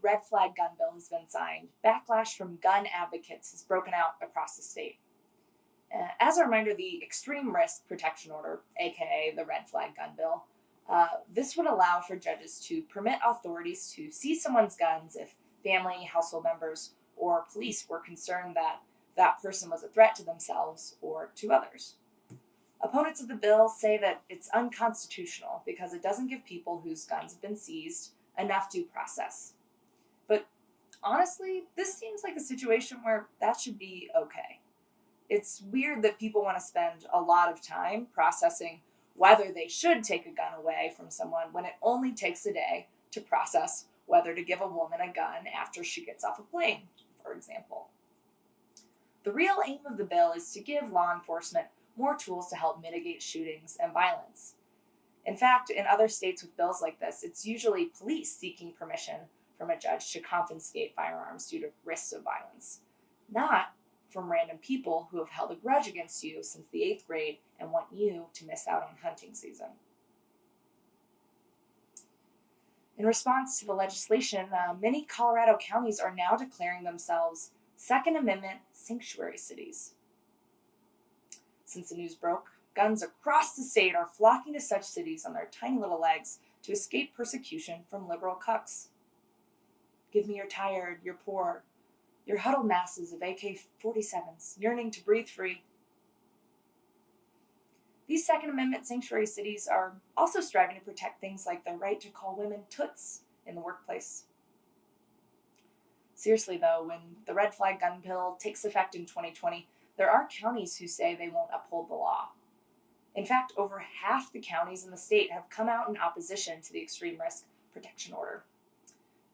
red flag gun bill has been signed, backlash from gun advocates has broken out across the state. As a reminder, the Extreme Risk Protection Order, aka the red flag gun bill, this would allow for judges to permit authorities to seize someone's guns if family, household members, or police were concerned that that person was a threat to themselves or to others. Opponents of the bill say that it's unconstitutional because it doesn't give people whose guns have been seized enough due process. But honestly, this seems like a situation where that should be okay. It's weird that people want to spend a lot of time processing whether they should take a gun away from someone when it only takes a day to process whether to give a woman a gun after she gets off a plane, for example. The real aim of the bill is to give law enforcement more tools to help mitigate shootings and violence. In fact, in other states with bills like this, it's usually police seeking permission from a judge to confiscate firearms due to risks of violence, not from random people who have held a grudge against you since the 8th grade and want you to miss out on hunting season. In response to the legislation, many Colorado counties are now declaring themselves Second Amendment sanctuary cities. Since the news broke, guns across the state are flocking to such cities on their tiny little legs to escape persecution from liberal cucks. Give me your tired, your poor, your huddled masses of AK-47s yearning to breathe free. These Second Amendment sanctuary cities are also striving to protect things like the right to call women toots in the workplace. Seriously though, when the red flag gun bill takes effect in 2020, there are counties who say they won't uphold the law. In fact, over half the counties in the state have come out in opposition to the Extreme Risk Protection Order.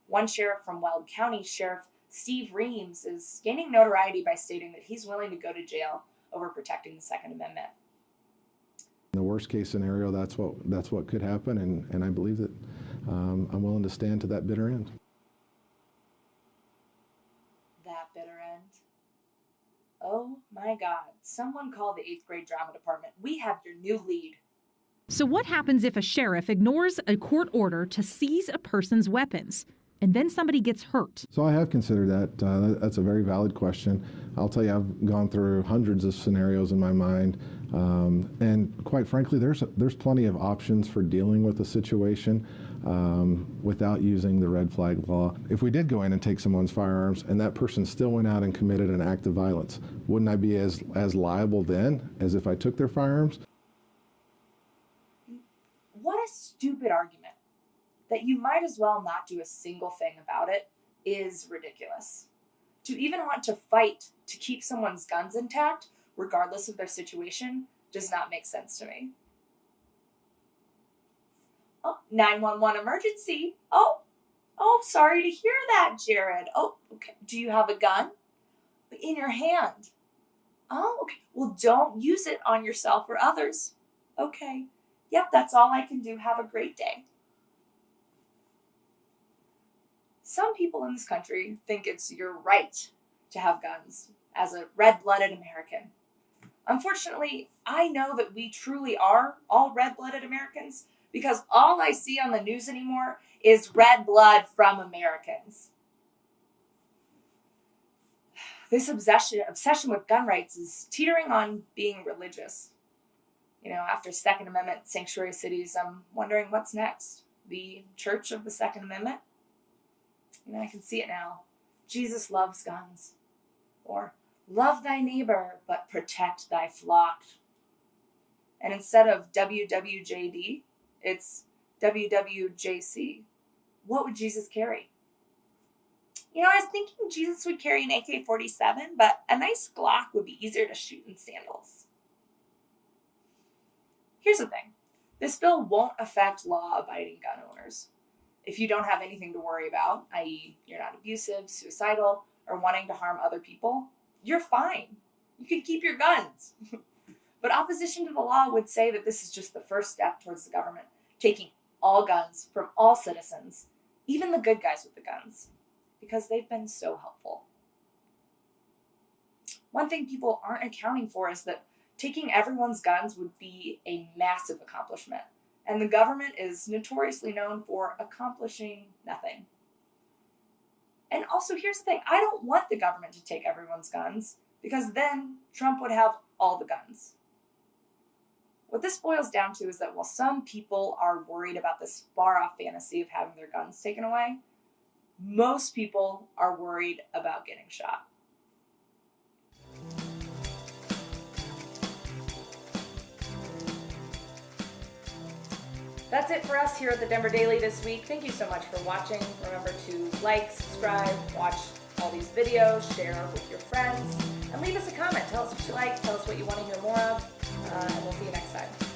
One sheriff from Weld County, Sheriff Steve Reams, is gaining notoriety by stating that he's willing to go to jail over protecting the Second Amendment. In the worst case scenario, that's what could happen, and I believe that I'm willing to stand to that bitter end. That bitter end? Oh my God, someone call the 8th grade drama department. We have your new lead. So what happens if a sheriff ignores a court order to seize a person's weapons and then somebody gets hurt? So I have considered that. That's a very valid question. I'll tell you, I've gone through hundreds of scenarios in my mind. And quite frankly, there's plenty of options for dealing with a situation without using the red flag law. If we did go in and take someone's firearms and that person still went out and committed an act of violence, wouldn't I be as liable then as if I took their firearms? What a stupid argument. That you might as well not do a single thing about it is ridiculous. To even want to fight to keep someone's guns intact, regardless of their situation, does not make sense to me. Oh, 911 emergency. Oh, sorry to hear that, Jared. Oh, okay. Do you have a gun? In your hand. Oh, okay. Well, don't use it on yourself or others. Okay. Yep, that's all I can do. Have a great day. Some people in this country think it's your right to have guns as a red-blooded American. Unfortunately, I know that we truly are all red-blooded Americans because all I see on the news anymore is red blood from Americans. This obsession with gun rights is teetering on being religious. After Second Amendment sanctuary cities, I'm wondering what's next. The Church of the Second Amendment? I can see it now. Jesus loves guns. Or love thy neighbor, but protect thy flock. And instead of WWJD, it's WWJC. What would Jesus carry? I was thinking Jesus would carry an AK-47, but a nice Glock would be easier to shoot in sandals. Here's the thing. This bill won't affect law-abiding gun owners. If you don't have anything to worry about, i.e. you're not abusive, suicidal, or wanting to harm other people, you're fine. You can keep your guns. But opposition to the law would say that this is just the first step towards the government taking all guns from all citizens, even the good guys with the guns, because they've been so helpful. One thing people aren't accounting for is that taking everyone's guns would be a massive accomplishment. And the government is notoriously known for accomplishing nothing. And also, here's the thing, I don't want the government to take everyone's guns, because then Trump would have all the guns. What this boils down to is that while some people are worried about this far-off fantasy of having their guns taken away, most people are worried about getting shot. That's it for us here at the Denver Daily this week. Thank you so much for watching. Remember to like, subscribe, watch all these videos, share with your friends, and leave us a comment. Tell us what you like, tell us what you want to hear more of, and we'll see you next time.